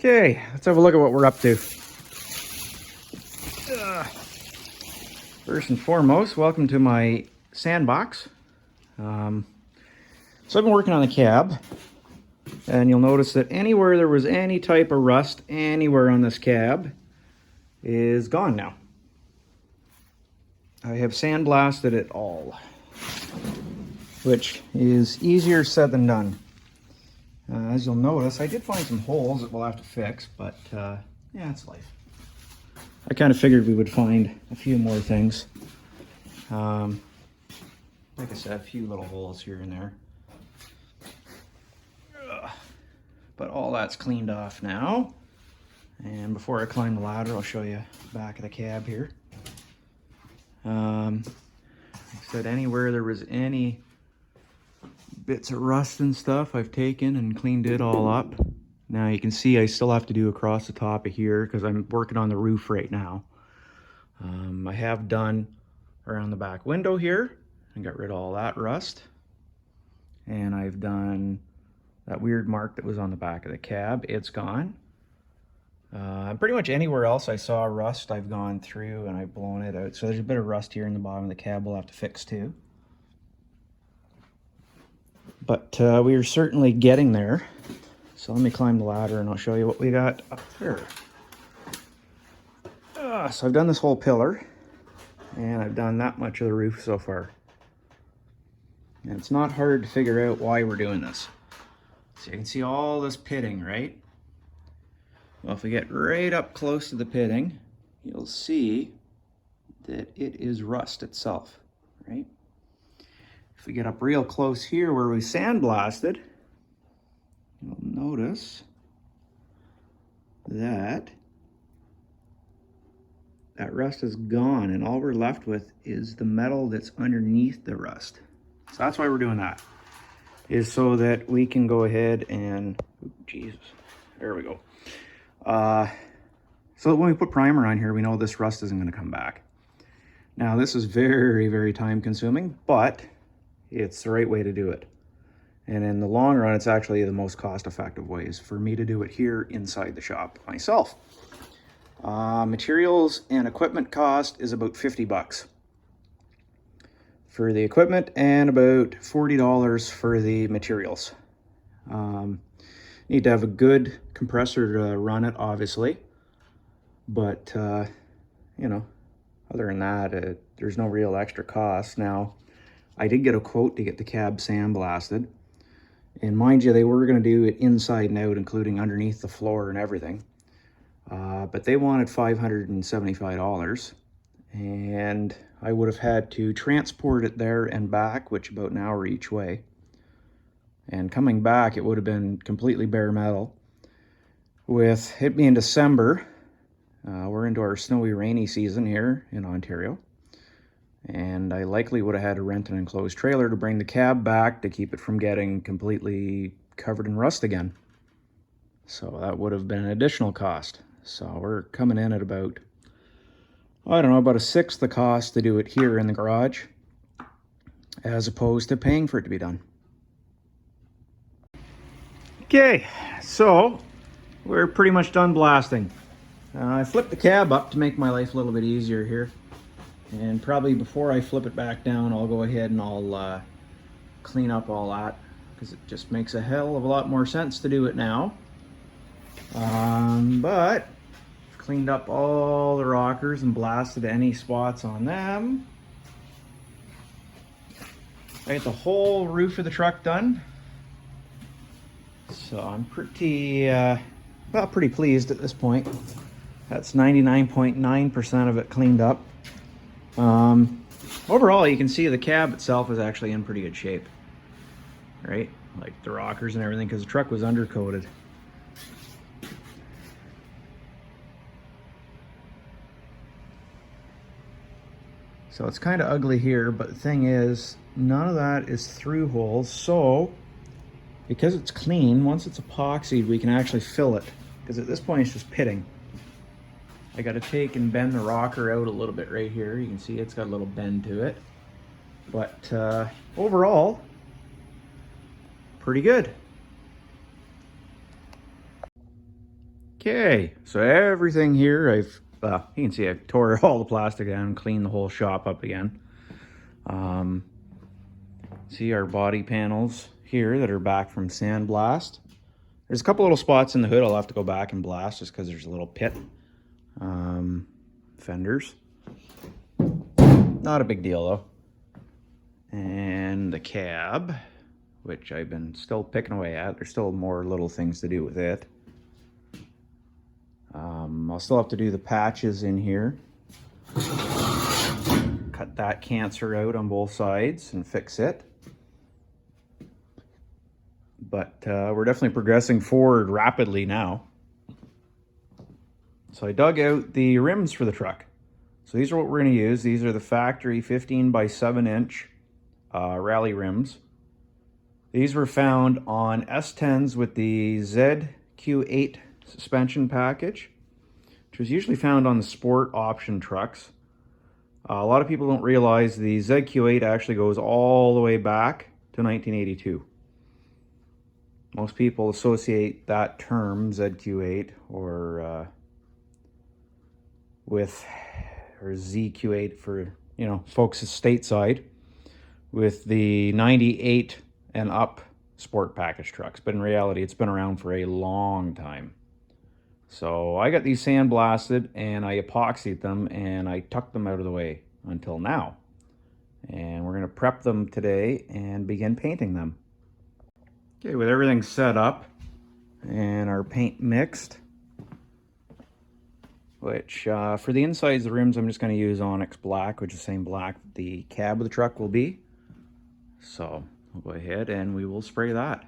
Okay, let's have a look at what we're up to. First and foremost, welcome to my sandbox. So I've been working on the cab, and you'll notice that anywhere there was any type of rust anywhere on this cab is gone now. I have sandblasted it all, which is easier said than done. As you'll notice, I did find some holes that we'll have to fix, but yeah, it's life. I kind of figured we would find a few more things. Like I said, a few little holes here and there. But all that's cleaned off now. And before I climb the ladder, I'll show you the back of the cab here. Like I said, anywhere there was any bits of rust and stuff, I've taken and cleaned it all up. Now you can see I still have to do across the top of here because I'm working on the roof right now. I have done around the back window here and got rid of all that rust. And I've done that weird mark that was on the back of the cab. It's gone. Pretty much anywhere else I saw rust, I've gone through and I've blown it out. So there's a bit of rust here in the bottom of the cab we'll have to fix too. But we are certainly getting there. So let me climb the ladder and I'll show you what we got up there. So I've done this whole pillar and I've done that much of the roof so far. And it's not hard to figure out why we're doing this. So you can see all this pitting, right? Well, if we get right up close to the pitting, you'll see that it is rust itself, right? If we get up real close here where we sandblasted, you'll notice that that rust is gone and all we're left with is the metal that's underneath the rust. So that's why we're doing that, is so that we can go ahead and, oh, Jesus, there we go. So that when we put primer on here, we know this rust isn't going to come back. Now this is very, very time consuming, but it's the right way to do it. And in the long run, it's actually the most cost-effective ways for me to do it here inside the shop myself. Materials and equipment cost is about 50 bucks for the equipment and about $40 for the materials. Need to have a good compressor to run it, obviously. But, you know, other than that, there's no real extra cost. Now, I did get a quote to get the cab sandblasted. And mind you, they were going to do it inside and out, including underneath the floor and everything. But they wanted $575. And I would have had to transport it there and back, which about an hour each way. And coming back, it would have been completely bare metal. With it being December, we're into our snowy, rainy season here in Ontario. And I likely would have had to rent an enclosed trailer to bring the cab back to keep it from getting completely covered in rust again. So that would have been an additional cost. So we're coming in at about, I don't know, about a sixth the cost to do it here in the garage, as opposed to paying for it to be done. Okay, so we're pretty much done blasting. I flipped the cab up to make my life a little bit easier here. And probably before I flip it back down, I'll go ahead and I'll clean up all that, because it just makes a hell of a lot more sense to do it now. But I've cleaned up all the rockers and blasted any spots on them. I got the whole roof of the truck done. So I'm pretty, well, pretty pleased at this point. That's 99.9% of it cleaned up. Overall, you can see the cab itself is actually in pretty good shape, right? Like the rockers and everything, because the truck was undercoated. So it's kind of ugly here, but the thing is, none of that is through holes. So because it's clean, once it's epoxied, we can actually fill it, because at this point it's just pitting. I got to take and bend the rocker out a little bit right here. You can see it's got a little bend to it. But overall, pretty good. Okay, so everything here, you can see I tore all the plastic down and cleaned the whole shop up again. See our body panels here that are back from Sandblast. There's a couple little spots in the hood I'll have to go back and blast just because there's a little pit. Fenders. Not a big deal though. And the cab, which I've been still picking away at. There's still more little things to do with it. I'll still have to do the patches in here. Cut that cancer out on both sides and fix it. But we're definitely progressing forward rapidly now. So I dug out the rims for the truck. So these are what we're going to use. These are the factory 15 by 7 inch rally rims. These were found on S10s with the ZQ8 suspension package, which was usually found on the sport option trucks. A lot of people don't realize the ZQ8 actually goes all the way back to 1982. Most people associate that term, ZQ8, or ZQ8 for, you know, folks stateside, with the 98 and up sport package trucks. But in reality, it's been around for a long time. So I got these sandblasted and I epoxied them and I tucked them out of the way until now. And we're going to prep them today and begin painting them. Okay, with everything set up and our paint mixed, which for the insides of the rims I'm just going to use Onyx Black, which is the same black the cab of the truck will be. So we'll go ahead and we will spray that.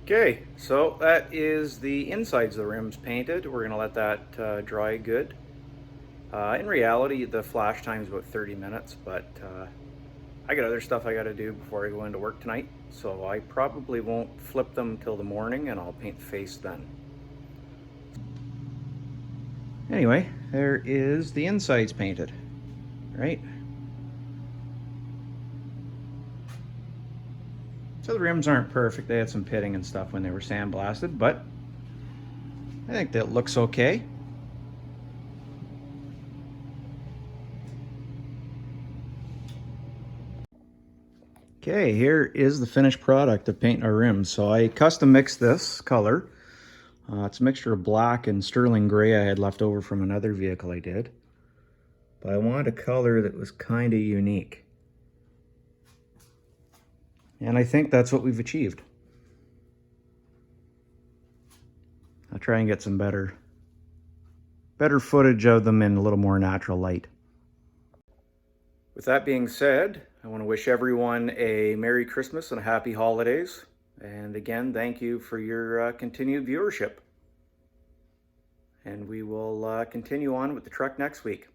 Okay, so that is the insides of the rims painted. We're going to let that dry good. In reality, the flash time is about 30 minutes, but I got other stuff I got to do before I go into work tonight, so I probably won't flip them till the morning and I'll paint the face then. Anyway, there is the insides painted, right? So the rims aren't perfect. They had some pitting and stuff when they were sandblasted, but I think that looks okay. Okay, here is the finished product of painting our rims. So I custom mixed this color. It's a mixture of black and sterling gray I had left over from another vehicle I did. But I wanted a color that was kind of unique. And I think that's what we've achieved. I'll try and get some better footage of them in a little more natural light. With that being said, I want to wish everyone a Merry Christmas and a Happy Holidays. And again, thank you for your continued viewership. And we will continue on with the truck next week.